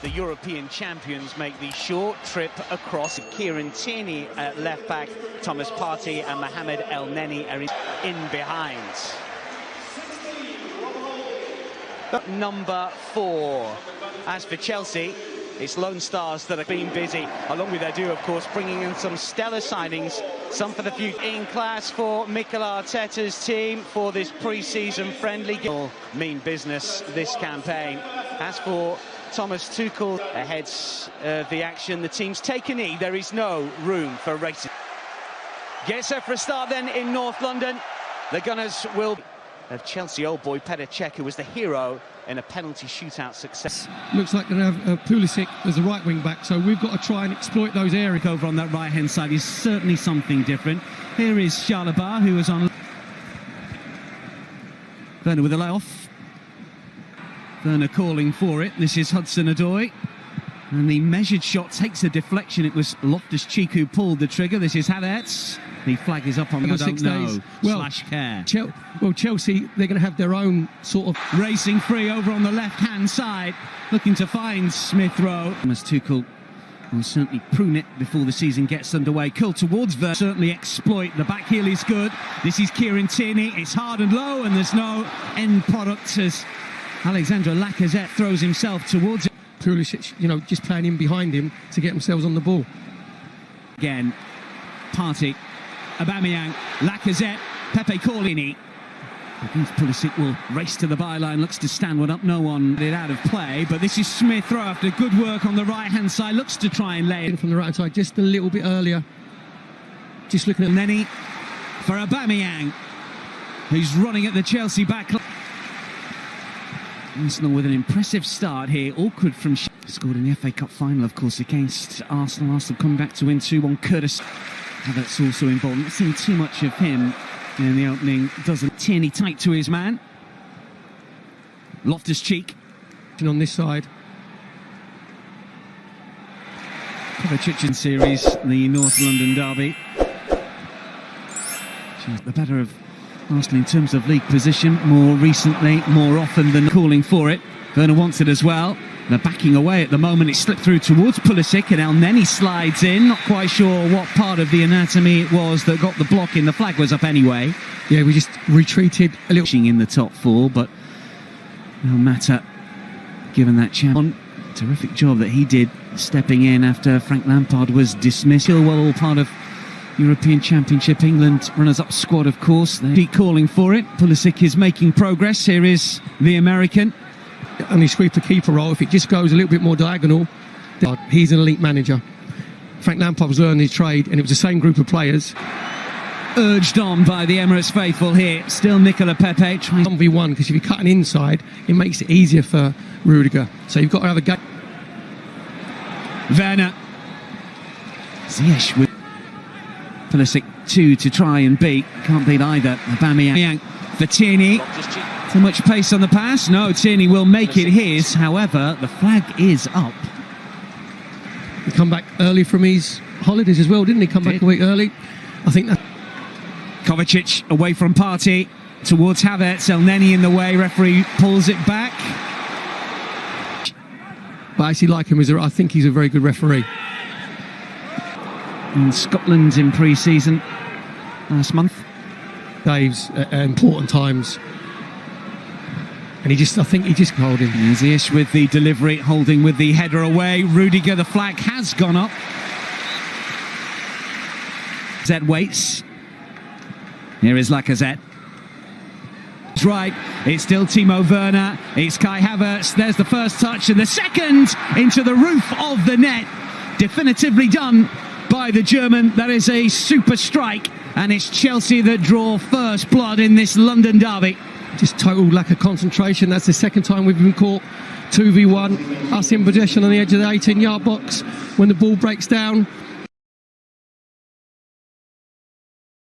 The European champions make the short trip across. Kieran Tierney at left back, Thomas Partey and Mohamed El Neni are in behind. Number 4. As for Chelsea, it's Lone Stars that have been busy, along with their due, of course, bringing in some stellar signings, some for the future. In class for Mikel Arteta's team for this pre-season friendly. Mean business this campaign. As for Thomas Tuchel, ahead of the action, the team's take a knee. There is no room for racing. Gets her for a start then in North London. The Gunners will of Chelsea old boy Petr Cech, who was the hero in a penalty shootout success. Looks like they're going to have Pulisic as the right wing back, so we've got to try and exploit those areas. Over on that right hand side is certainly something different. Here is Chalobah, who was on Werner with a layoff. Werner calling for it. This is Hudson-Odoi, and the measured shot takes a deflection. It was Loftus-Cheek who pulled the trigger. This is Havertz. The flag is up on the 6 days. Care. Chelsea, they're going to have their own sort of racing free over on the left-hand side, looking to find Smith Rowe. Thomas Tuchel will certainly prune it before the season gets underway. Curl towards Werner, certainly exploit. The back heel is good. This is Kieran Tierney. It's hard and low, and there's no end product as Alexandre Lacazette throws himself towards it. Pulisic, just playing in behind him to get themselves on the ball. Again, Partey, Aubameyang, Lacazette, Pepe Corlini. Pulisic will race to the byline, looks to stand one up, no one did out of play, but this is Smith Rowe after good work on the right hand side, looks to try and lay it from the right hand side just a little bit earlier. Just looking at Neni for Aubameyang, who's running at the Chelsea back. Arsenal with an impressive start here, awkward from scored in the FA Cup final, of course, against Arsenal. Arsenal coming back to win 2-1. Curtis Havertz also involved. Not seeing too much of him in the opening. Doesn't. Tierney tight to his man. Loftus-Cheek on this side. Kovacic series, the North London derby. She's the better of Arsenal in terms of league position more recently, more often than calling for it. Werner wants it as well. They're backing away at the moment. It slipped through towards Pulisic, and El Neni slides in. Not quite sure what part of the anatomy it was that got the block in. The flag was up anyway. Yeah, we just retreated a little. In the top 4, but no matter, given that chance. Terrific job that he did stepping in after Frank Lampard was dismissed. Well, all part of European Championship England runners-up squad, of course. They keep calling for it. Pulisic is making progress. Here is the American. And he sweeps the keeper role. If it just goes a little bit more diagonal, he's an elite manager. Frank Lampard was learning his trade, and it was the same group of players. Urged on by the Emirates faithful here. Still Nicola Pepe trying 1v1, because if you cut an inside, it makes it easier for Rudiger. So you've got to have a game. Werner. Ziyech with Pulisic 2 to try and beat. Can't beat either. Aubameyang for Tierney. Too much pace on the pass. No, Tierney will make it his. However, the flag is up. He come back early from his holidays as well, didn't he? Come back a week early. I think that. Kovacic away from Partey towards Havertz. El Neni in the way. Referee pulls it back. But I actually like him I think he's a very good referee. In Scotland in pre-season last month. Dave's at important times. And I think he just held him. Ziyech with the delivery, Holding with the header away. Rudiger, the flag has gone up. Zed waits. Here is Lacazette. It's right. It's still Timo Werner. It's Kai Havertz. There's the first touch, and the second into the roof of the net. Definitively done by the German. That is a super strike, and it's Chelsea that draw first blood in this London derby. Just total lack of concentration. That's the second time we've been caught 2v1. Us in possession on the edge of the 18-yard box. When the ball breaks down,